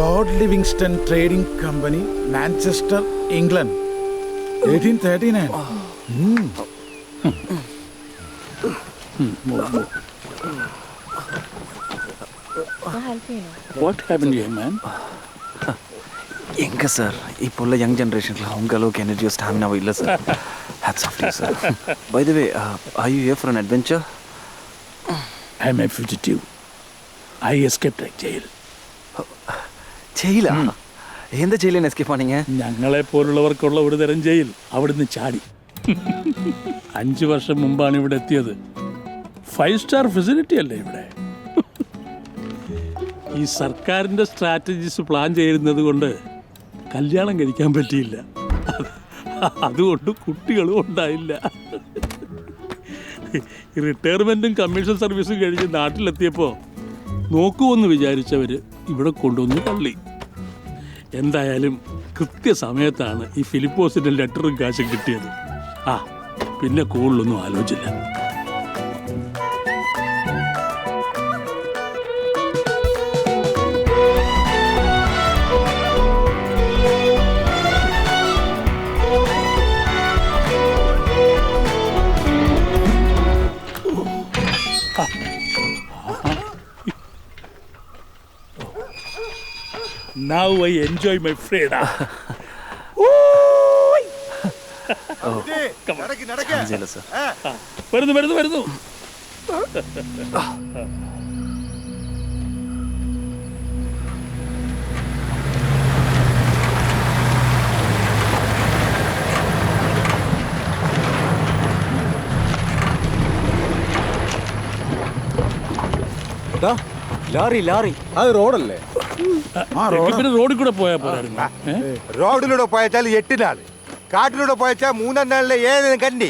Lord Livingstone trading company, Manchester, England, 1839. What happened here, man? எங்க sir இப்போ உள்ள young ஜெனரேஷனில் அவங்க அளவுக்கு எனர்ஜியோ ஸ்டாமினாவோ இல்லை sir. Hats off to you sir. By the way, are you here for an adventure? I am a fugitive. I escaped a jail. ജയിലാ? എന്ത് ജയിലിൽ നിന്ന് എസ്കേപ്പ് ആണീங்க? ഞങ്ങളെ പോലുള്ളവർക്കുള്ള ഒരു തരം ജയിൽ. അവിടുന്ന് ചാടി 5 വർഷം മുമ്പാണ് ഇവിടെ എത്തിയത്. 5 സ്റ്റാർ ഫെസിലിറ്റി അല്ലേ ഇവിടെ. ഈ സർക്കാരിൻ്റെ സ്ട്രാറ്റജീസ് പ്ലാൻ ചെയ്യുന്നത് കൊണ്ട് കല്യാണം കഴിക്കാൻ പറ്റിയില്ല. അതുകൊണ്ട് കുട്ടികളും ഉണ്ടായില്ല. റിട്ടയർമെൻറ്റും കമ്മീഷൻ സർവീസും കഴിഞ്ഞ് നാട്ടിലെത്തിയപ്പോൾ നോക്കുമെന്ന് വിചാരിച്ചവർ ഇവിടെ കൊണ്ടുവന്ന് തള്ളി. എന്തായാലും കൃത്യസമയത്താണ് ഈ ഫിലിപ്പോസിൻ്റെ ലെറ്ററും കാശും കിട്ടിയത്. പിന്നെ കൂടുതലൊന്നും ആലോചിച്ചില്ല. Now I enjoy my freedom. വരുന്നു. ലാറി അത് റോഡല്ലേ? പിന്നെ റോഡിൽ കൂടെ പോയാൽ പോരായിരുന്നു. റോഡിലൂടെ പോയച്ചാൽ 8 നാള്, കാട്ടിലൂടെ പോയച്ചാൽ 3 നാളിലെ 7 കണ്ടി.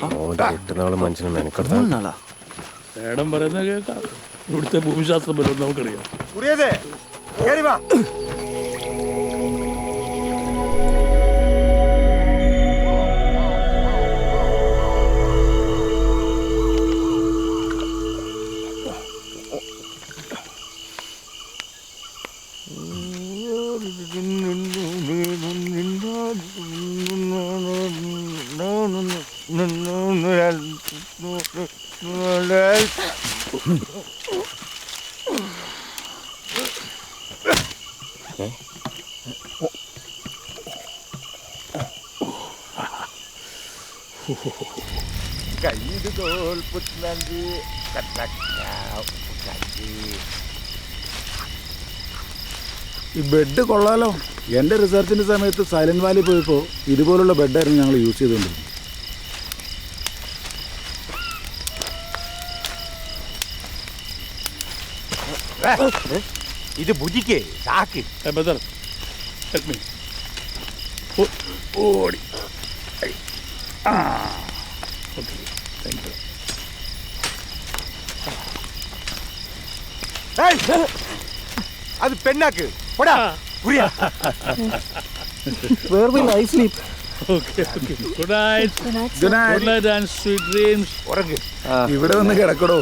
8 നാള് മനുഷ്യന് മെനക്കെടുത്ത 3 നാളാ? മേഡം പറയുന്നത് കേൾക്കാം. ഇവിടുത്തെ ഭൂമിശാസ്ത്രം വരും നമുക്കറിയാം. പുറിയതേ കേറി വാ. ഈ ബെഡ് കൊള്ളാലോ. എൻ്റെ റിസർച്ചിൻ്റെ സമയത്ത് സൈലന്റ് വാലി പോയപ്പോൾ ഇതുപോലുള്ള ബെഡായിരുന്നു ഞങ്ങൾ യൂസ് ചെയ്തുകൊണ്ടിരുന്നത്. ഇത് ബുജിക്ക് ചാക്ക്. ഓടി. അത് പെണ്ണാക്ക്. പുരിയ. Where will I sleep? Okay. Good night. Good night and sweet dreams. ഉറങ്ങ്. ഇവിടെ വന്ന് കിടക്കടോ.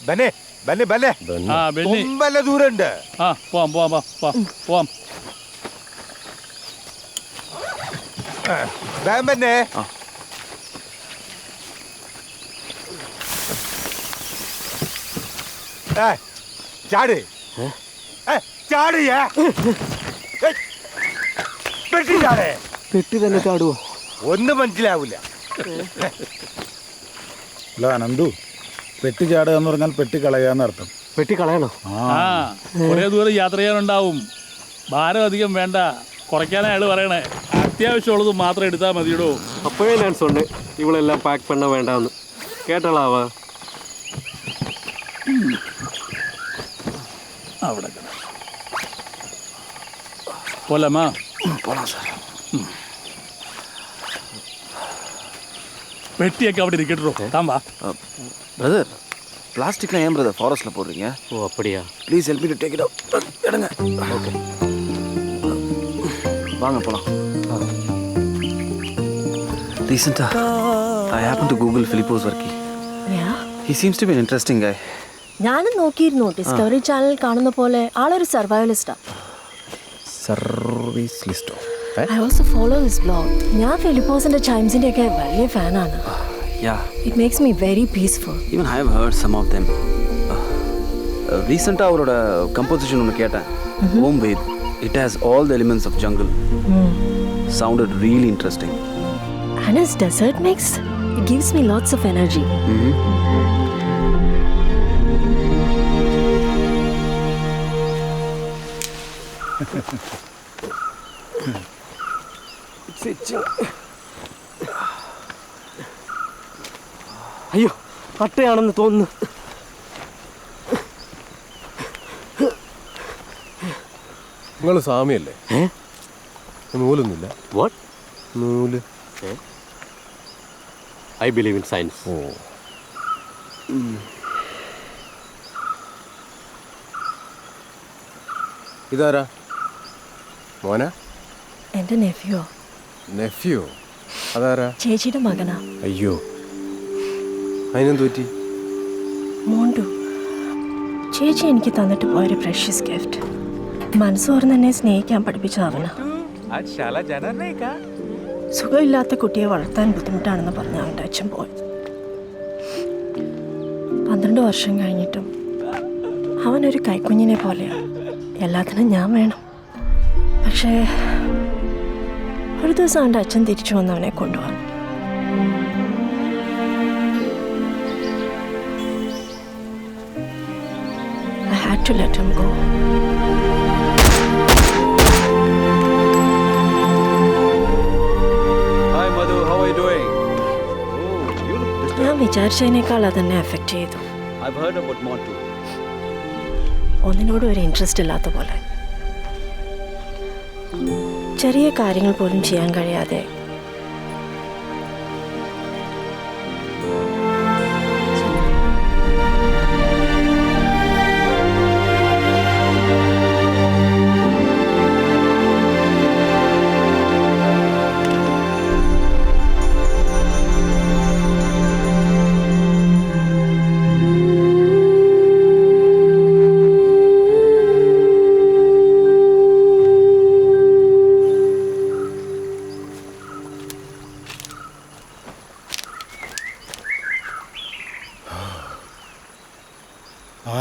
ബനെ ബനെ ബനെ ഒമ്പല ദൂരമുണ്ട്. പോവാം. ബന്നെ ചാട് ചാടിയേ. പെട്ടി ചാടേ. പെട്ടി തന്നെ ചാടുവോ? ഒന്നും മനസ്സിലാവൂല. ഹലോ അനന്തു, പെട്ടി ചാടുക എന്ന് പറഞ്ഞാൽ പെട്ടി കളയാന്നർത്ഥം. പെട്ടി കളയണോ? കുറേ ദൂരം യാത്ര ചെയ്യാനുണ്ടാവും. ഭാരം അധികം വേണ്ട, കുറയ്ക്കാനാ അയാൾ പറയണേ. അത്യാവശ്യമുള്ളത് മാത്രം എടുത്താൽ മതിയിടോ. അപ്പോഴേ ഞാൻ சொன்னேன் ഇവളെല്ലാം പാക്ക് பண்ண വേണ്ടാന്ന്. കേട്ടളാവാ? അവിടെ പോലാമാ? പോലാം സാർ. പെട്ടിയൊക്കെ അവിടെ ഇരിക്കട്ടോ. താൻ വാ. ബ്രദർ, பிளாஸ்டிக்லாம் ஏன் பிரதர் ஃபாரஸ்ட்டில் போடுறீங்க? ஓ அப்படியா? Please help me to take it out. எடுங்க. ஓகே வாங்க போலாம். Recently, I happened to Google Filippo's work. Yeah. He seems to be an interesting guy. ഞാനും നോക്കിയിരുന്നു ഡിസ്കവറി ചാനൽ കാണുന്ന പോലെ ആളൊരു സർവൈവലിസ്റ്റാ. സർവീസ് ലിസ്റ്റോ? I also follow his blog. ഞാൻ ഫിലിപ്പോസിന്റെ ചൈംസിന്റെ ഒക്കെ വലിയ ഫാനാണ്. Yeah. It makes me very peaceful. Even I have heard some of them. Recently, அவரோட composition ஒன்று கேட்டேன். Home Ved. It has all the elements of jungle. Sounded really interesting. And his dessert mix, it gives me lots of energy. അയ്യോ അട്ടയാണെന്ന് തോന്നുന്നു. നിങ്ങൾ സാമിയല്ലേ? നൂലൊന്നുമില്ല. What? നൂല്. I believe in science. ഓ, ഇതാരാ? മോന? എൻ്റെ നെഫ്യോ. നെഫ്യൂ? അതാരാ? ചേച്ചിയുടെ മകനാ. അയ്യോ, അതിനെന്ത് പറ്റി? മോണ്ടു. ചേച്ചി എനിക്ക് തന്നിട്ട് പോയൊരു പ്രഷ്യസ് ഗിഫ്റ്റ്. മനസ്സ് തുറന്ന് എന്നെ സ്നേഹിക്കാൻ പഠിപ്പിച്ച അവനാ. സുഖമില്ലാത്ത കുട്ടിയെ വളർത്താൻ ബുദ്ധിമുട്ടാണെന്ന് പറഞ്ഞ അവൻ്റെ അച്ഛൻ പോയി. 12 വർഷം കഴിഞ്ഞിട്ടും അവനൊരു കൈക്കുഞ്ഞിനെ പോലെയാണ്. എല്ലാത്തിനും ഞാൻ വേണം. പക്ഷേ ഒരു ദിവസം അവൻ്റെ അച്ഛൻ തിരിച്ചു വന്ന് അവനെ കൊണ്ടുപോകാൻ. I had to let him go. Hi Madhu, how are you doing? Oh, you look disturbed. ഞാൻ വിചാരിച്ചതിനേക്കാൾ അതെന്നെ എഫക്റ്റ് ചെയ്തു. I've heard about Motu. ഒന്നിനോടും ഒരു ഇൻട്രസ്റ്റ് ഇല്ലാത്ത പോലെ. ചെറിയ കാര്യങ്ങൾ പോലും ചെയ്യാൻ കഴിയാതെ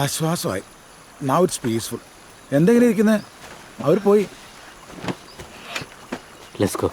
ആശ്വാസമായി. Now it's peaceful. എന്തെങ്കിലും ഇരിക്കുന്നത് അവർ പോയി. Let's go.